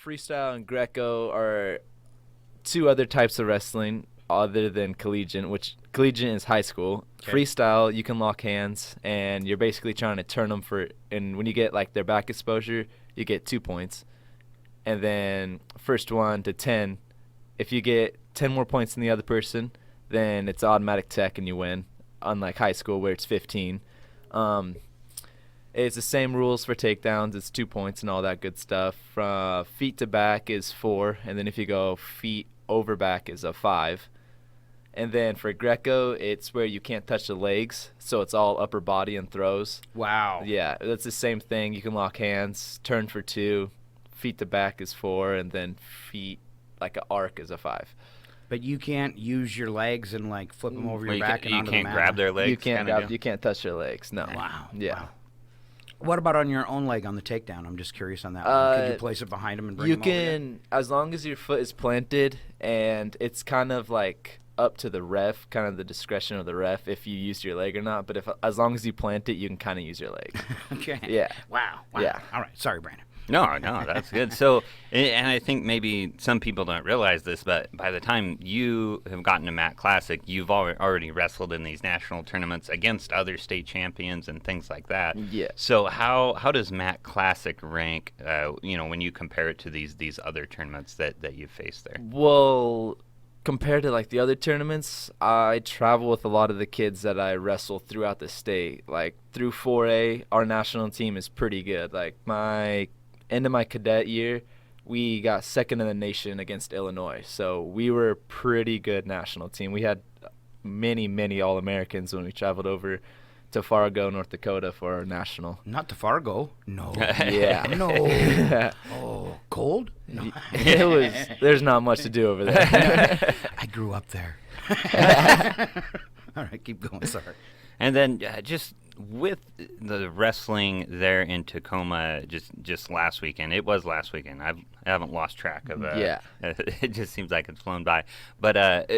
Freestyle and Greco are two other types of wrestling other than collegiate, which collegiate is high school. Okay. Freestyle, you can lock hands, and you're basically trying to turn them and when you get like their back exposure, you get 2 points. And then first 1 to 10, if you get 10 more points than the other person, then it's automatic tech and you win, unlike high school where it's 15. It's the same rules for takedowns. It's 2 points and all that good stuff. Feet to back is 4, and then if you go feet over back is a 5. And then for Greco, it's where you can't touch the legs, so it's all upper body and throws. Wow. Yeah, that's the same thing. You can lock hands, turn for 2, feet to back is 4, and then feet like an arc is a 5. But you can't use your legs and like flip them over your back and onto the mat. You can't grab their legs. You can't touch their legs. No. Wow. Yeah. Wow. What about on your own leg on the takedown? I'm just curious on that one. Could you place it behind him and bring him over? You can, as long as your foot is planted, and it's kind of like up to the ref, kind of the discretion of the ref if you use your leg or not. But as long as you plant it, you can kind of use your leg. Okay. Yeah. Wow. Yeah. All right. Sorry, Brandon. No, that's good. So, and I think maybe some people don't realize this, but by the time you have gotten to Mat Classic, you've already wrestled in these national tournaments against other state champions and things like that. Yeah. So how does Mat Classic rank, when you compare it to these other tournaments that you've faced there? Well, compared to like the other tournaments, I travel with a lot of the kids that I wrestle throughout the state. Like through 4A, our national team is pretty good. Like my end of my cadet year, we got second in the nation against Illinois. So we were a pretty good national team. We had many All-Americans when we traveled over to Fargo, North Dakota for our national. Not to Fargo. No. Yeah. No. Oh, cold? No. There's not much to do over there. I grew up there. All right, keep going. Sorry. And then just with the wrestling there in Tacoma just last weekend, it was last weekend. I haven't lost track of it. Yeah. It just seems like it's flown by. But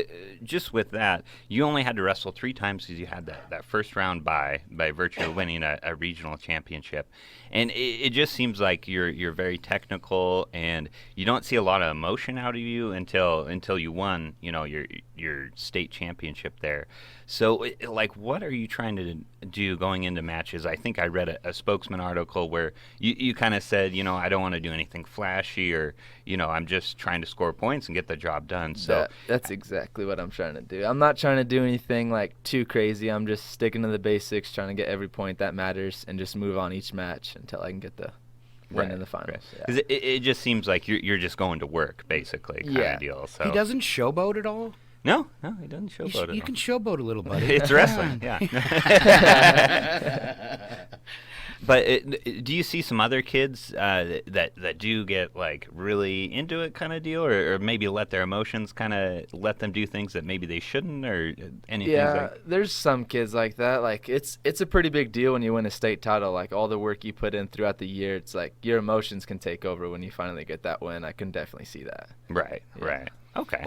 just with that, you only had to wrestle 3 times because you had that first round by virtue of winning a regional championship. And it just seems like you're very technical, and you don't see a lot of emotion out of you until you won, your state championship there. So, like, what are you trying to do going into matches? I think I read a spokesman article where you kind of said, I don't want to do anything flashy, or, I'm just trying to score points and get the job done. So that's exactly what I'm trying to do. I'm not trying to do anything like too crazy. I'm just sticking to the basics, trying to get every point that matters, and just move on each match until I can get the win in the finals. Right. Yeah. 'Cause it just seems like you're just going to work, basically, kind of deal. So He doesn't showboat at all? No, he doesn't showboat at all. You can showboat a little, buddy. It's wrestling, yeah. But do you see some other kids that do get like really into it kind of deal, or maybe let their emotions kind of let them do things that maybe they shouldn't, or anything? Yeah, there's some kids like that. Like it's a pretty big deal when you win a state title. Like all the work you put in throughout the year, it's like your emotions can take over when you finally get that win. I can definitely see that. Right. Okay.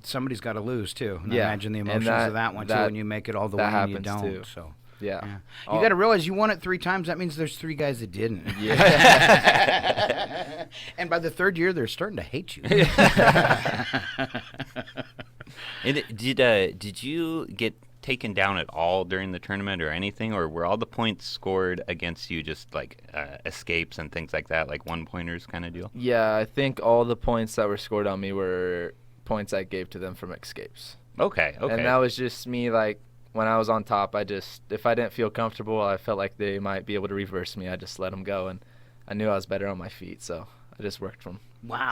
Somebody's got to lose too. And Yeah. Imagine the emotions of that one too when you make it all the way and you don't. Too. So Yeah. You got to realize you won it 3 times. That means there's 3 guys that didn't. Yeah. And by the 3rd year, they're starting to hate you. And did you get taken down at all during the tournament or anything, or were all the points scored against you just like escapes and things like that, like 1-pointers kind of deal? Yeah, I think all the points that were scored on me were points I gave to them from escapes. Okay. And that was just me, like, when I was on top, if I didn't feel comfortable, I felt like they might be able to reverse me, I just let them go, and I knew I was better on my feet, so I just worked from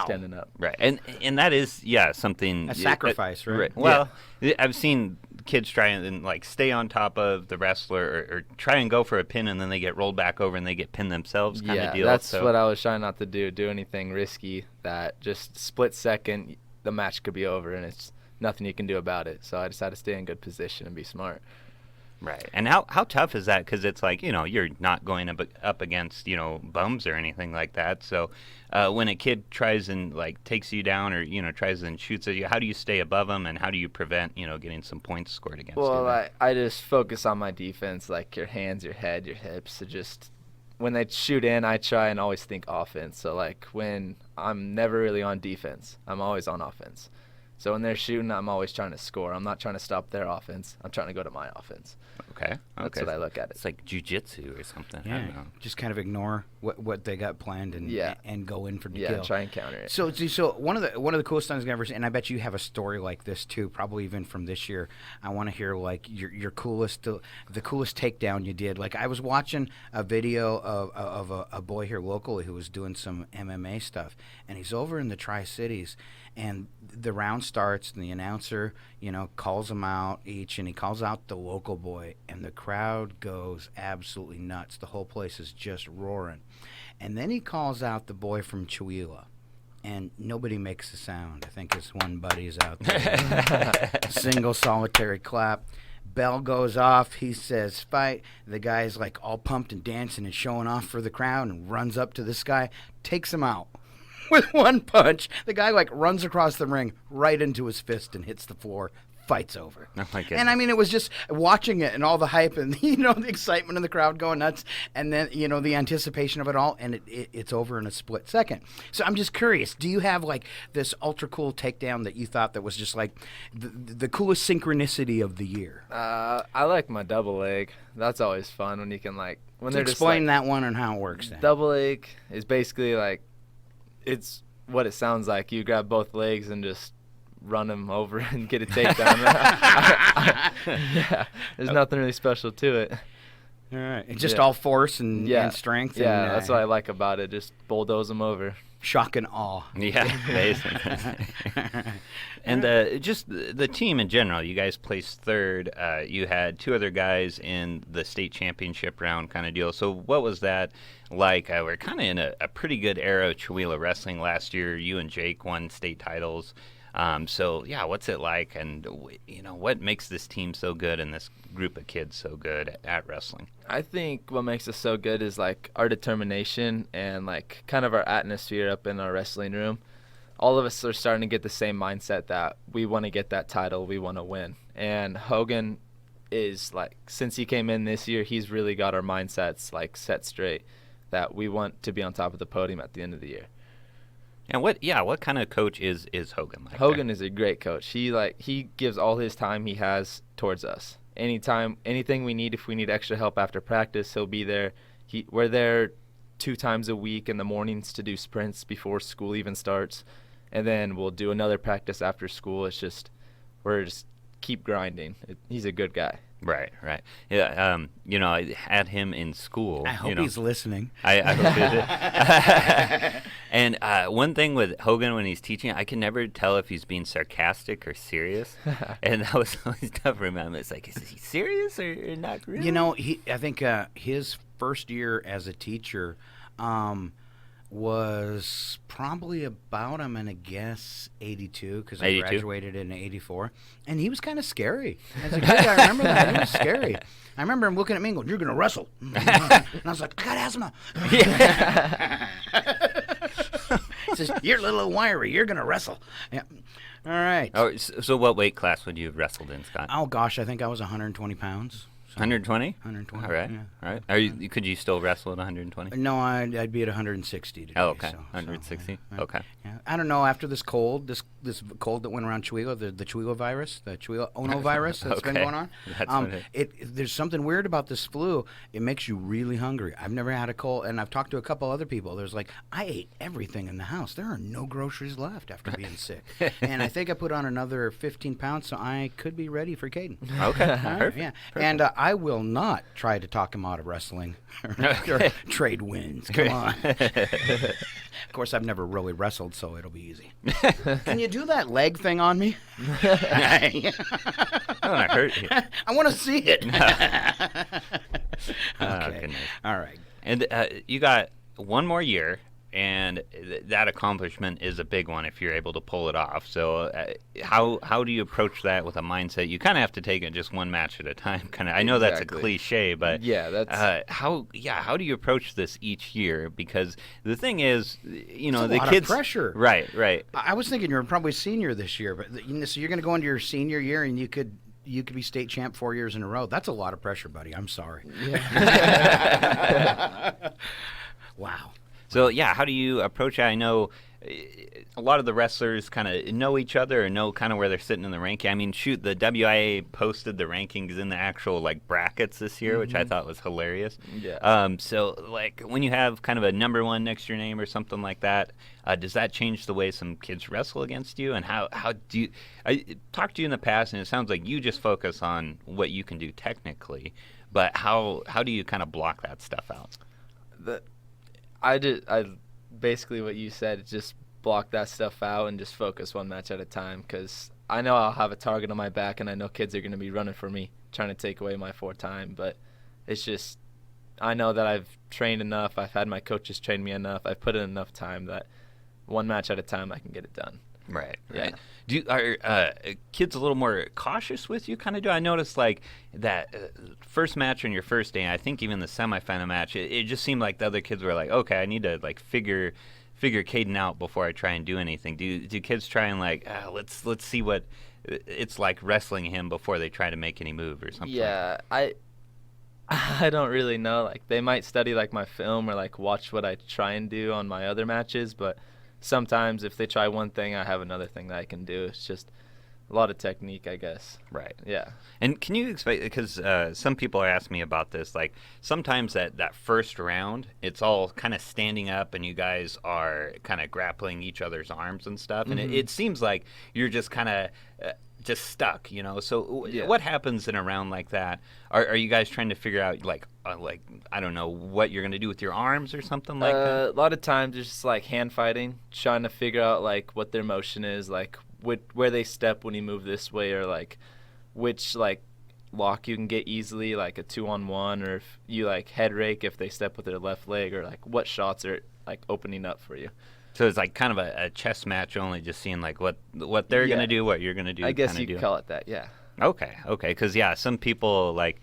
standing up. Right, and that is, something. A sacrifice, right? Well, I've seen kids try and like stay on top of the wrestler or try and go for a pin, and then they get rolled back over and they get pinned themselves kind of deal. Yeah, that's what I was trying not to do anything risky, that just split second, the match could be over, and it's nothing you can do about it. So I decided to stay in good position and be smart. Right. And how tough is that? Because it's like, you're not going up against, bums or anything like that. So when a kid tries and, like, takes you down or, tries and shoots at you, how do you stay above them, and how do you prevent, getting some points scored against you? Well, I just focus on my defense, like your hands, your head, your hips. So just when they shoot in, I try and always think offense. So, like, when I'm never really on defense, I'm always on offense. So when they're shooting, I'm always trying to score. I'm not trying to stop their offense. I'm trying to go to my offense. Okay. That's what I look at it. It's like jiu-jitsu or something. Yeah. I don't know. Just kind of ignore what they got planned and go in for the kill. Yeah, try and counter it. So one of the coolest things I've ever seen, and I bet you have a story like this too, probably even from this year. I want to hear like your coolest, the coolest takedown you did. Like I was watching a video of a boy here locally who was doing some MMA stuff, and he's over in the Tri-Cities, and the round starts, and the announcer, calls them out each, and he calls out the local boy, and the crowd goes absolutely nuts. The whole place is just roaring. And then he calls out the boy from Chihuahua, and nobody makes a sound. I think his one buddy's out there. Single solitary clap. Bell goes off. He says, fight. The guy's like all pumped and dancing and showing off for the crowd and runs up to this guy, takes him out. With one punch, the guy like runs across the ring right into his fist and hits the floor. Fight's over. Oh my goodness. And I mean, it was just watching it and all the hype and the excitement in the crowd going nuts, and then the anticipation of it all, and it's over in a split second. So I'm just curious, do you have like this ultra cool takedown that you thought that was just like the coolest synchronicity of the year? I like my double leg. That's always fun when you can when they're Explain just that one and how it works. Then. Double leg is basically like. It's what it sounds like. You grab both legs and just run them over and get a takedown. Yeah, there's nothing really special to it. All right. It's just all force and strength. Yeah, and, that's what I like about it. Just bulldoze them over. Shock and awe. Yeah, basically. And just the team in general, you guys placed third. You had two other guys in the state championship round kind of deal. So what was that like? We're kind of in a pretty good era of Chihuahua wrestling last year. You and Jake won state titles. So, yeah, what's it like? And, what makes this team so good and this group of kids so good at wrestling? I think what makes us so good is, our determination and, kind of our atmosphere up in our wrestling room. All of us are starting to get the same mindset that we want to get that title, we want to win. And Hogan is, since he came in this year, he's really got our mindsets, set straight, that we want to be on top of the podium at the end of the year. And what kind of coach is Hogan like? Hogan is a great coach. He gives all his time he has towards us. Anything we need, if we need extra help after practice, he'll be there. We're there 2 times a week in the mornings to do sprints before school even starts, and then we'll do another practice after school. It's just we're just keep grinding. He's a good guy. Right. Yeah, I had him in school. I hope he's listening. I hope he is. And one thing with Hogan when he's teaching, I can never tell if he's being sarcastic or serious. And that was always tough for him. It's like, is he serious or not really? I think his first year as a teacher was probably about, I'm going to guess, 82, because I graduated in 84. And he was kind of scary. As a kid, I remember that. He was scary. I remember him looking at me and going, "You're going to wrestle." And I was like, "I got asthma." Yeah. He says, "You're a little wiry. You're going to wrestle." Yeah. All right. Oh, so what weight class would you have wrestled in, Scott? Oh, gosh, I think I was 120 pounds. 120? 120. All right. Yeah. All right. Could you still wrestle at 120? No, I'd be at 160 today. Oh, okay. So, 160? yeah. Okay. Yeah. I don't know, after this cold that went around Chihuahua, the Chihuahua virus, the Chihuahua Ono virus that's been going on, there's something weird about this flu. It makes you really hungry. I've never had a cold, and I've talked to a couple other people. There's I ate everything in the house. There are no groceries left after being sick. And I think I put on another 15 pounds, so I could be ready for Kaden. Okay. Perfect. Yeah. Perfect. And I will not try to talk him out of wrestling or trade wins. Come on. Of course, I've never really wrestled, so it'll be easy. Can you do that leg thing on me? I want to hurt you. I want to see it. Okay. Goodness. All right. And you got one more year and that accomplishment is a big one if you're able to pull it off. So how do you approach that with a mindset? You kind of have to take it just one match at a time. I know that's a cliche, but yeah, that's how do you approach this each year? Because the thing is, you know, it's the lot kids, of pressure. Right. I was thinking you were probably senior this year, but so you're going to go into your senior year and you could be state champ 4 years in a row. That's a lot of pressure, buddy. I'm sorry. Yeah. Wow. So, yeah, how do you approach it? I know a lot of the wrestlers kind of know each other or know kind of where they're sitting in the ranking. I mean, shoot, the WIA posted the rankings in the actual, like, brackets this year, which I thought was hilarious. Yeah. So, like, when you have kind of a number one next to your name or something like that, does that change the way some kids wrestle against you? And how do you – I talked to you in the past, and it sounds like you just focus on what you can do technically, but how do you kind of block that stuff out? I basically what you said, just block that stuff out and just focus one match at a time, because I know I'll have a target on my back and I know kids are going to be running for me, trying to take away my 4 time, but it's just I know that I've trained enough, I've had my coaches train me enough, I've put in enough time that one match at a time I can get it done. Right. Yeah. Are kids a little more cautious with you? Kind of do. I noticed like that first match on your first day. I think even the semifinal match. It just seemed like the other kids were like, okay, I need to like figure Kaden out before I try and do anything. Do kids try and like let's see what it's like wrestling him before they try to make any move or something? Yeah, I don't really know. Like they might study like my film or like watch what I try and do on my other matches, but sometimes if they try one thing, I have another thing that I can do. It's just a lot of technique, I guess. Right. Yeah. And can you explain, because some people are asking me about this, like sometimes that first round, it's all kind of standing up and you guys are kind of grappling each other's arms and stuff. And it seems like you're just kind of just stuck, you know? So what happens in a round like that? Are you guys trying to figure out like I don't know, what you're going to do with your arms or something like that? A lot of times it's just like hand fighting, trying to figure out like what their motion is, like where they step when you move this way, or like which like lock you can get easily, like a 2-on-1, or if you like head rake if they step with their left leg, or like what shots are like opening up for you. So it's like kind of a chess match, only just seeing like what they're going to do, what you're going to do. I guess you could call it that, yeah. Okay, because some people like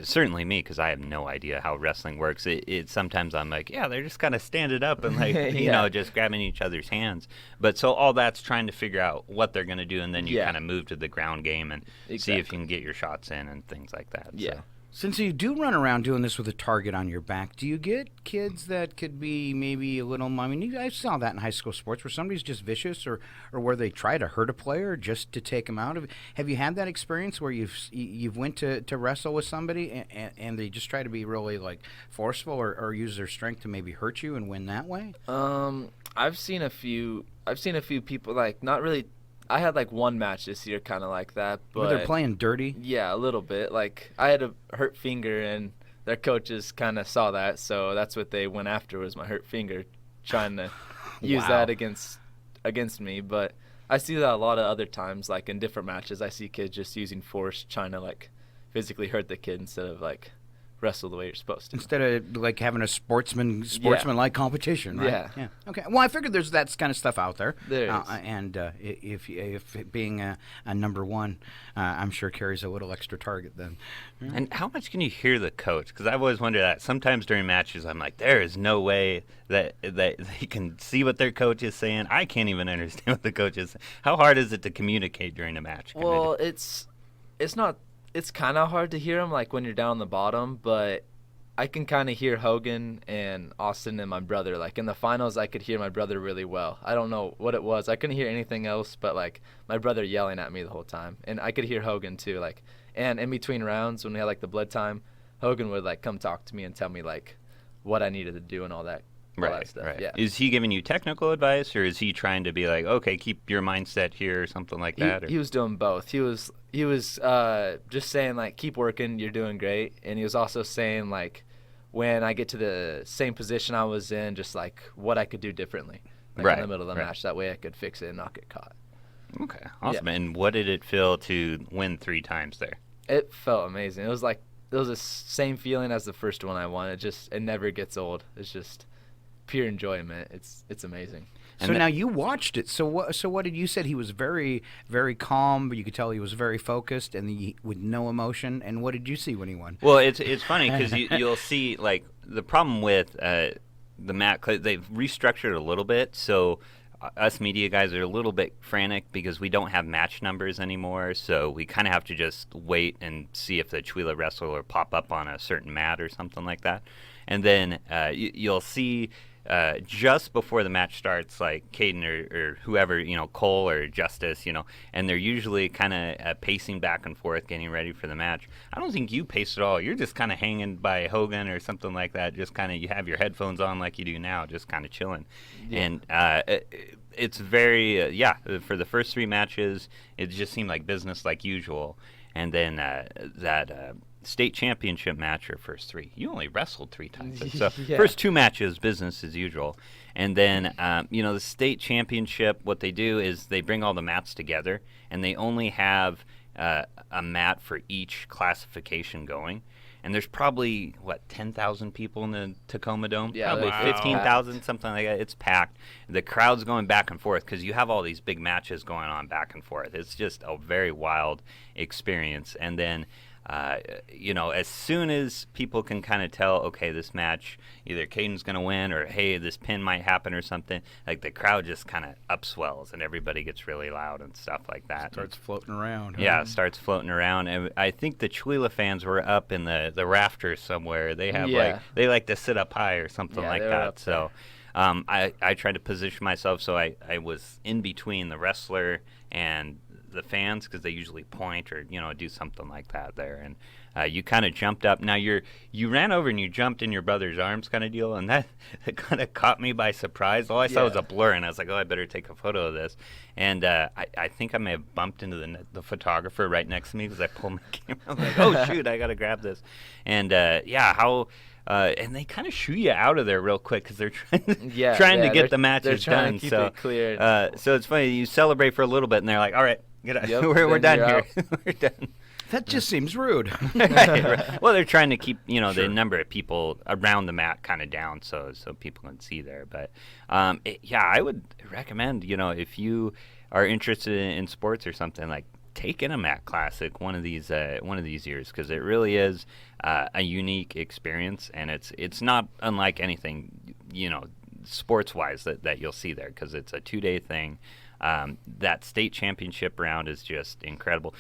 certainly me, because I have no idea how wrestling works. It sometimes I'm like, they're just kind of standing up and like you know, just grabbing each other's hands. But so all that's trying to figure out what they're going to do, and then you kind of move to the ground game and see if you can get your shots in and things like that. Yeah. So. Since you do run around doing this with a target on your back, do you get kids that could be maybe a little, I mean, I saw that in high school sports where somebody's just vicious, or where they try to hurt a player just to take them out? Have you had that experience where you've went to wrestle with somebody and they just try to be really like forceful or use their strength to maybe hurt you and win that way? I've seen a few people, like not really. I had like one match this year kind of like that, but Were they playing dirty? Yeah, a little bit. Like I had a hurt finger, and their coaches kind of saw that, so that's what they went after, was my hurt finger, trying to use that against me. But I see that a lot of other times, like in different matches, I see kids just using force, trying to like physically hurt the kid instead of like wrestle the way you're supposed to. Instead of like having a sportsman-like competition, right? Yeah. Okay. Well, I figured there's that kind of stuff out there. There is. And if being a number one, I'm sure carries a little extra target then. And how much can you hear the coach? Because I've always wondered that. Sometimes during matches, I'm like, there is no way that they can see what their coach is saying. I can't even understand what the coach is saying. How hard is it to communicate during a match? Well, it's not. It's kind of hard to hear them, like when you're down the bottom, but I can kind of hear Hogan and Austin and my brother. Like in the finals, I could hear my brother really well. I don't know what it was. I couldn't hear anything else but like my brother yelling at me the whole time. And I could hear Hogan too. Like, and in between rounds when we had like the blood time, Hogan would like come talk to me and tell me like what I needed to do and all that. Right, stuff. right. Yeah. Is he giving you technical advice, or is he trying to be like, okay, keep your mindset here or something like that? He was doing both. He was just saying like, keep working, you're doing great. And he was also saying like, when I get to the same position I was in, just like what I could do differently, like in the middle of the match. That way I could fix it and not get caught. Okay, awesome. Yeah. And what did it feel to win 3 times there? It felt amazing. It was the same feeling as the first one I won. It never gets old. It's just pure enjoyment. It's amazing. So now you watched it. So what did you said he was very, very calm, but you could tell he was very focused and with no emotion. And what did you see when he won? Well, it's funny because you'll see like the problem with the mat. They've restructured it a little bit, so us media guys are a little bit frantic because we don't have match numbers anymore. So we kind of have to just wait and see if the Chula wrestler will pop up on a certain mat or something like that, and then you'll see. Just before the match starts, like Kaden or whoever, Cole or Justice, and they're usually kind of pacing back and forth, getting ready for the match. I don't think you pace at all. You're just kind of hanging by Hogan or something like that. Just kind of, you have your headphones on like you do now, just kind of chilling. Yeah. And it's very, for the first 3 matches, it just seemed like business like usual. And then that state championship match or first 3, you only wrestled 3 times. So first 2 matches, business as usual. And then, the state championship, what they do is they bring all the mats together, and they only have a mat for each classification going. And there's probably, 10,000 people in the Tacoma Dome? Yeah, probably 15,000, something like that. It's packed. The crowd's going back and forth because you have all these big matches going on back and forth. It's just a very wild experience. And then, as soon as people can kind of tell, okay, this match, either Caden's going to win or, hey, this pin might happen or something, like the crowd just kind of upswells and everybody gets really loud and stuff like that. Starts floating around. Yeah, it starts floating around. And I think the Chula fans were up in the rafters somewhere. They have they like to sit up high or something like that. So I tried to position myself so I was in between the wrestler and the fans because they usually point or do something like that there, and you kind of jumped up. Now you ran over and you jumped in your brother's arms kind of deal, and that kind of caught me by surprise. All I saw was a blur, and I was like, oh, I better take a photo of this. And I think I may have bumped into the photographer right next to me because I pulled my camera. I was like, oh shoot, I gotta grab this. And and they kind of shoo you out of there real quick because they're trying to get the matches done. To keep it clear. So it's funny. You celebrate for a little bit, and they're like, "All right, get out. Yep, we're done here. We're done." That just seems rude. Right. Well, they're trying to keep the number of people around the mat kind of down so people can see there. But I would recommend if you are interested in sports or something, like take in a mat classic one of these years because it really is a unique experience, and it's not unlike anything sports wise that you'll see there because it's a 2-day thing. That state championship round is just incredible.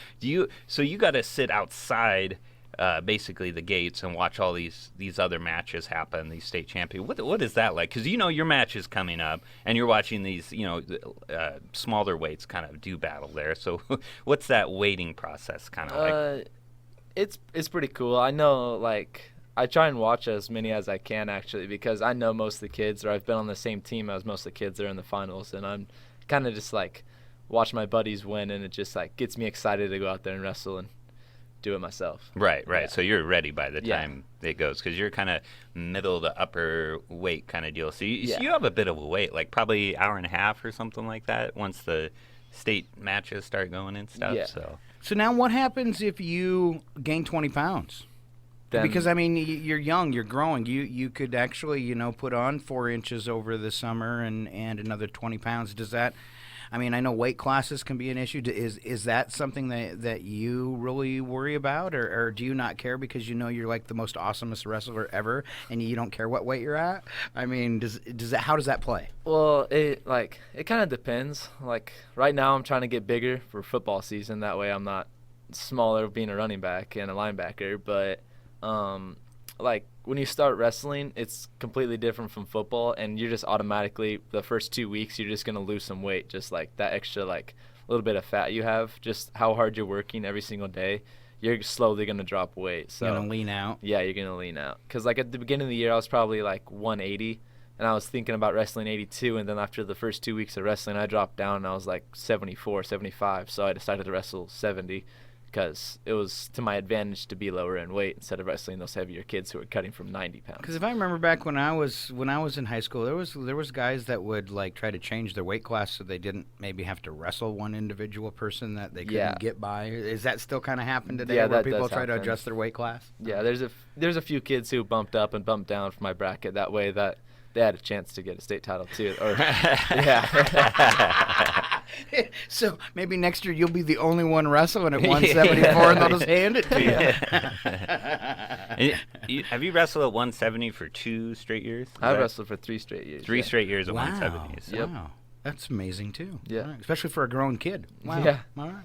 So you got to sit outside basically the gates and watch all these other matches happen, these state champion. What is that like? Because your match is coming up and you're watching these smaller weights kind of do battle there. So what's that waiting process kind of like? It's pretty cool. I know, I try and watch as many as I can actually because I know most of the kids, or I've been on the same team as most of the kids that are in the finals, and I'm kind of just watch my buddies win, and it just gets me excited to go out there and wrestle and do it myself. Right. Yeah. So you're ready by the time it goes because you're kind of middle to upper weight kind of deal. So you have a bit of a wait, like probably hour and a half or something like that once the state matches start going and stuff. Yeah. So now what happens if you gain 20 pounds? Because, you're young, you're growing. You could actually, put on 4 inches over the summer and another 20 pounds. Does that, I know weight classes can be an issue. Is that something that you really worry about? Or do you not care because you're like the most awesomest wrestler ever and you don't care what weight you're at? How does that play? Well, it kind of depends. Right now I'm trying to get bigger for football season. That way I'm not smaller being a running back and a linebacker. But when you start wrestling, it's completely different from football, and you're just automatically the first 2 weeks you're just gonna lose some weight, just that extra little bit of fat you have, just how hard you're working every single day. You're slowly gonna drop weight. So you're gonna lean out. Yeah, you're gonna lean out. Cause at the beginning of the year I was probably 180, and I was thinking about wrestling 82, and then after the first 2 weeks of wrestling I dropped down and I was 74, 75. So I decided to wrestle 70. Because it was to my advantage to be lower in weight instead of wrestling those heavier kids who were cutting from 90 pounds. Because if I remember back when I was in high school, there was guys that would try to change their weight class so they didn't maybe have to wrestle one individual person that they couldn't get by. Is that still kind of happen today? Yeah, where that people does try happen. to adjust their weight class? Yeah, there's a few kids who bumped up and bumped down from my bracket that way that they had a chance to get a state title too. Or yeah. So maybe next year you'll be the only one wrestling at 174 and they'll just hand it to you. Have you wrestled at 170 for 2 straight years? I wrestled for 3 straight years. 3 yeah. straight years at Wow. 170. So. Yep. Wow. That's amazing, too. Yeah. All right. Especially for a grown kid. Wow. Yeah. All right.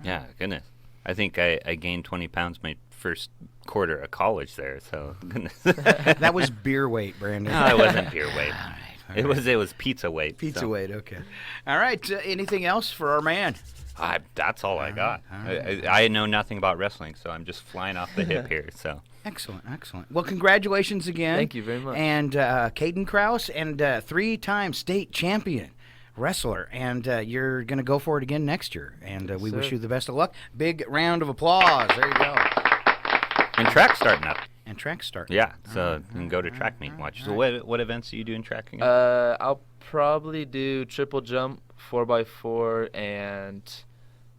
Yeah, goodness. I think I gained 20 pounds my first quarter of college there, so goodness. That was beer weight, Brandon. No, it wasn't beer weight. All right. It was pizza weight. Pizza so. weight, okay. All right. Anything else for our man? That's all I got. all right. I know nothing about wrestling, so I'm just flying off the hip here. So Excellent, excellent. Well, congratulations again. Thank you very much. And Kaden Krouse, and 3-time state champion wrestler. And you're going to go for it again next year. And we wish sir. you the best of luck. Big round of applause. There you go. and track's starting up. And track start. Yeah, so you can go to track meet and watch. So what events do you do in track again? I'll probably do triple jump, 4x4, and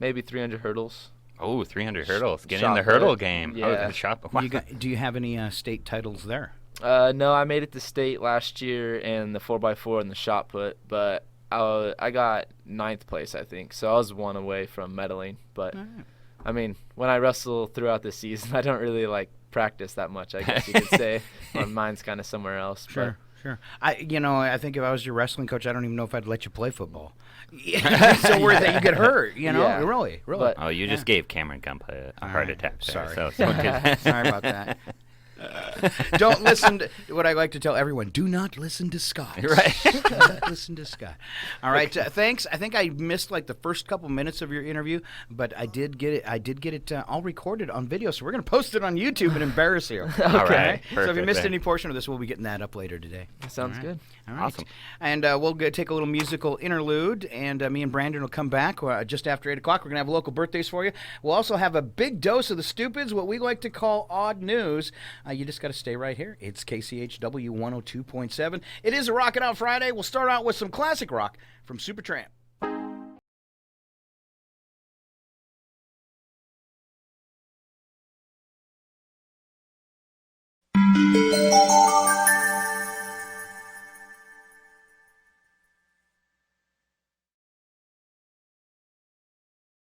maybe 300 hurdles. Oh, 300 hurdles. Get in shot the hurdle put. game. Yeah. Oh, the shot put. Wow. Do you have any state titles there? No, I made it to state last year in the 4x4 and the shot put, but I got 9th place, I think. So I was 1 away from medaling. But, I mean, when I wrestle throughout the season, I don't really, practice that much, I guess you could say. My mind's kind of somewhere else. Sure. I think if I was your wrestling coach, I don't even know if I'd let you play football. So worried that you get hurt, Yeah. really. But- Oh, you just gave Cameron Gumpa a heart attack there. Sorry. So Sorry about that. Don't listen to what I like to tell everyone. Do not listen to Scott. Right. Do not listen to Scott. All right. Thanks. I think I missed the first couple minutes of your interview, but I did get it all recorded on video, so we're going to post it on YouTube and embarrass you. All right. So if you Perfect missed then. any portion of this, we'll be getting that up later today. Sounds good. All right. Awesome. And we'll take a little musical interlude, and me and Brandon will come back just after 8 o'clock. We're going to have local birthdays for you. We'll also have a big dose of the stupids, what we like to call odd news. You just got to stay right here. It's KCHW 102.7. It is a Rockin' Out Friday. We'll start out with some classic rock from Supertramp.